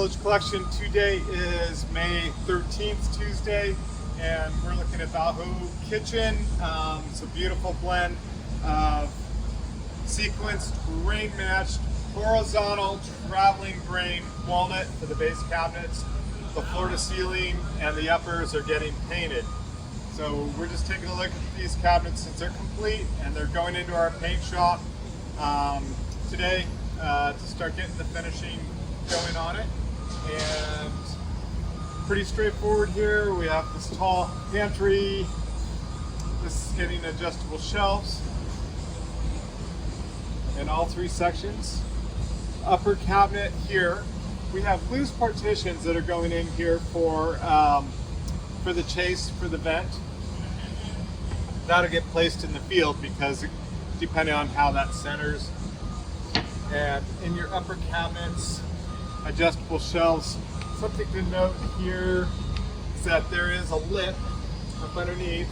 Village Collection. Today is May 13th, Tuesday, and we're looking at the Aho Kitchen. It's a beautiful blend of sequenced, grain matched, horizontal traveling grain walnut for the base cabinets. The floor to ceiling and the uppers are getting painted. So we're just taking a look at these cabinets since they're complete and they're going into our paint shop today to start getting the finishing going on it. And pretty straightforward here. We have this tall pantry. This is getting adjustable shelves in all three sections. Upper cabinet here, we have loose partitions that are going in here for the chase, for the vent. That'll get placed in the field because depending on how that centers. And in your upper cabinets, adjustable shelves. Something to note here is that there is a lip up underneath,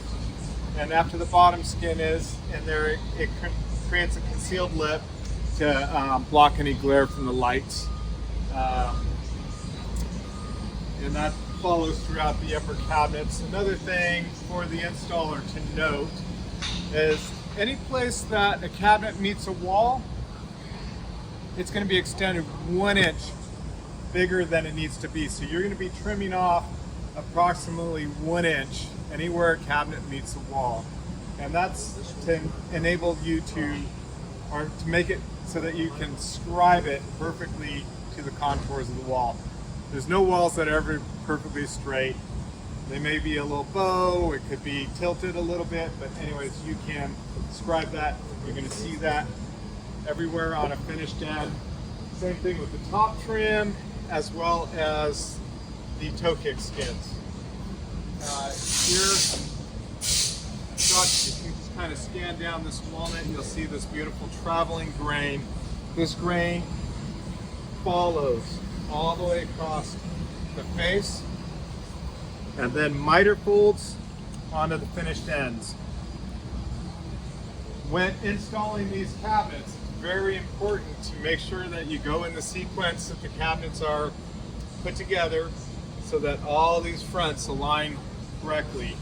and after the bottom skin is in there, it creates a concealed lip to block any glare from the lights. And that follows throughout the upper cabinets. Another thing for the installer to note is any place that a cabinet meets a wall, it's going to be extended 1 inch bigger than it needs to be. So you're going to be trimming off approximately 1 inch anywhere a cabinet meets a wall. And that's to enable you to make it so that you can scribe it perfectly to the contours of the wall. There's no walls that are ever perfectly straight. They may be a little bow, it could be tilted a little bit, but anyways, you can scribe that. You're going to see that everywhere on a finished end. Same thing with the top trim as well as the toe kick skins. Here, if you just kind of scan down this walnut, you'll see this beautiful traveling grain. This grain follows all the way across the face and then miter folds onto the finished ends. When installing these cabinets, it's very important to make sure that you go in the sequence that the cabinets are put together so that all these fronts align correctly.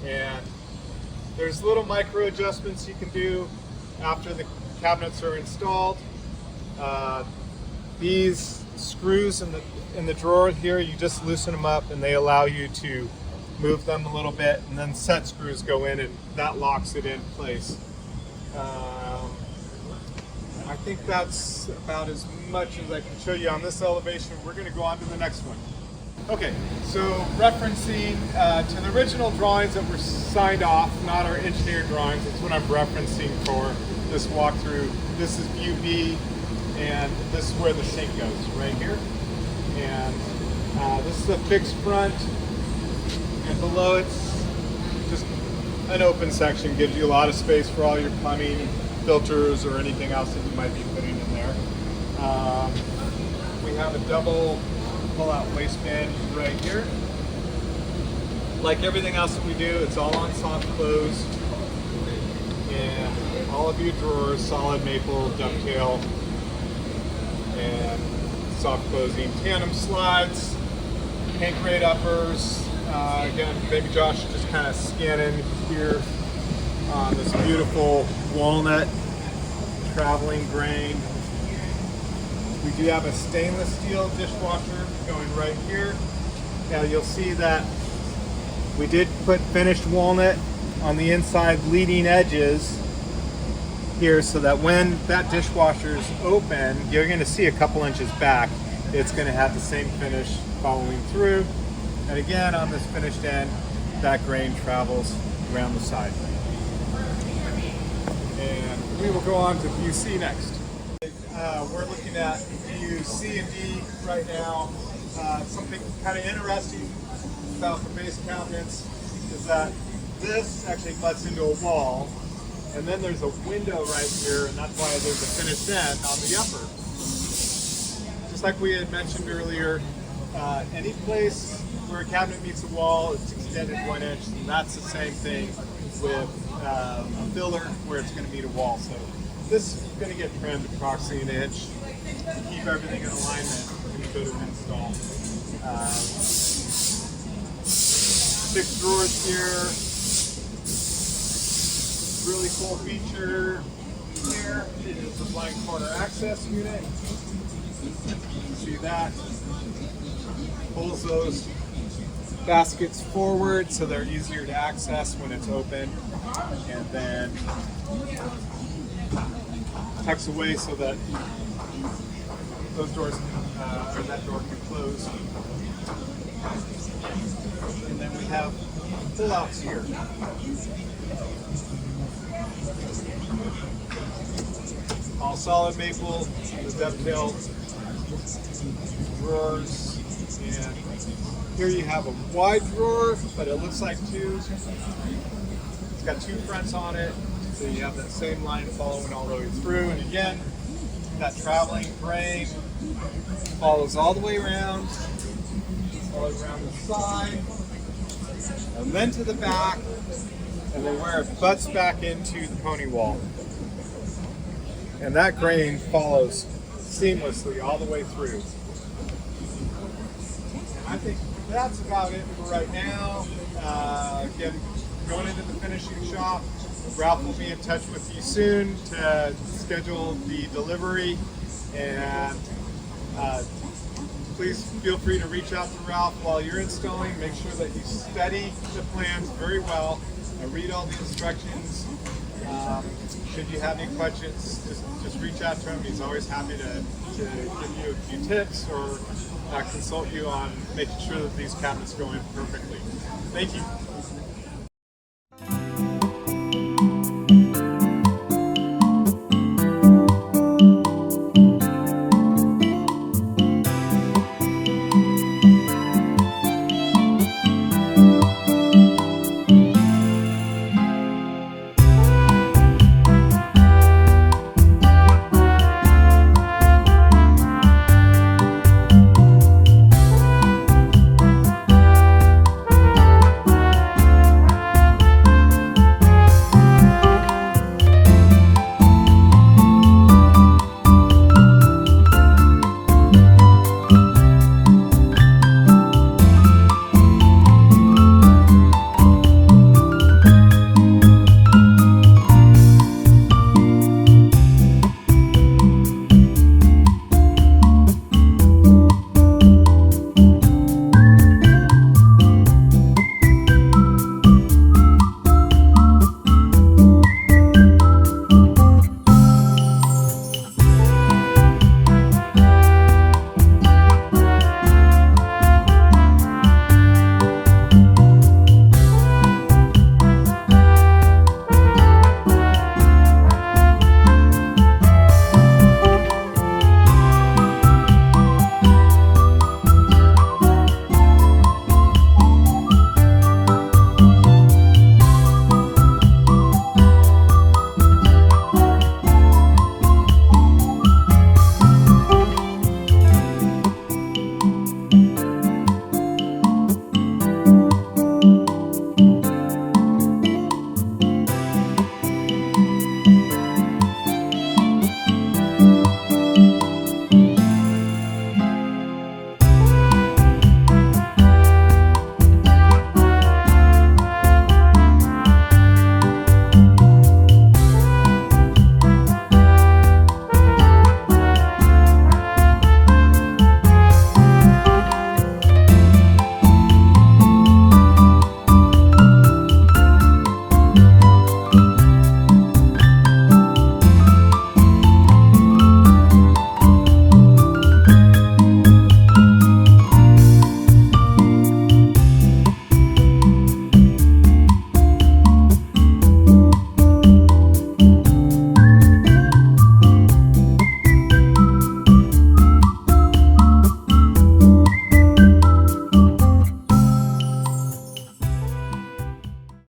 And there's little micro adjustments you can do after the cabinets are installed. These screws in the drawer here, you just loosen them up and they allow you to move them a little bit, and then set screws go in and that locks it in place. I think that's about as much as I can show you on this elevation. We're going to go on to the next one. Okay, so referencing to the original drawings that were signed off, not our engineered drawings, that's what I'm referencing for this walkthrough. This is view B, and this is where the sink goes, right here. And this is a fixed front, and below it's just an open section, gives you a lot of space for all your plumbing, filters, or anything else that you might be putting in there. We have a double pull-out waistband right here. Like everything else that we do, it's all on soft close, and all of your drawers, solid maple, dovetail, and soft closing. Tandem slides, paint grade uppers. Again, Baby Josh is just kind of scanning here on this beautiful walnut traveling grain. We do have a stainless steel dishwasher going right here. Now you'll see that we did put finished walnut on the inside leading edges here so that when that dishwasher is open, you're going to see a couple inches back. It's going to have the same finish following through. And again, on this finished end, that grain travels around the side. And we will go on to view C next. We're looking at view C and D right now. Something kind of interesting about the base cabinets is that this actually butts into a wall, and then there's a window right here, and that's why there's a finished end on the upper. Just like we had mentioned earlier, any place where a cabinet meets a wall, it's extended 1 inch, and that's the same thing with a filler where it's going to meet a wall. So this is going to get trimmed approximately 1 inch to keep everything in alignment. go to install. 6 drawers here. Really cool feature here is the blind corner access unit. See that? Pulls those baskets forward so they're easier to access when it's open, and then tucks away so that those doors or that door can close. And then we have pull-outs here. All solid maple, the dovetail drawers, and here you have a wide drawer, but it looks like 2. It's got 2 fronts on it, so you have that same line following all the way through. And again, that traveling frame follows all the way around the side, and then to the back, and then where it butts back into the pony wall. And that grain follows seamlessly all the way through. And I think that's about it for right now. Again, going into the finishing shop. Ralph will be in touch with you soon to schedule the delivery. And please feel free to reach out to Ralph while you're installing. Make sure that you study the plans very well and read all the instructions. Should you have any questions, just reach out to him. He's always happy to give you a few tips or consult you on making sure that these cabinets go in perfectly. Thank you.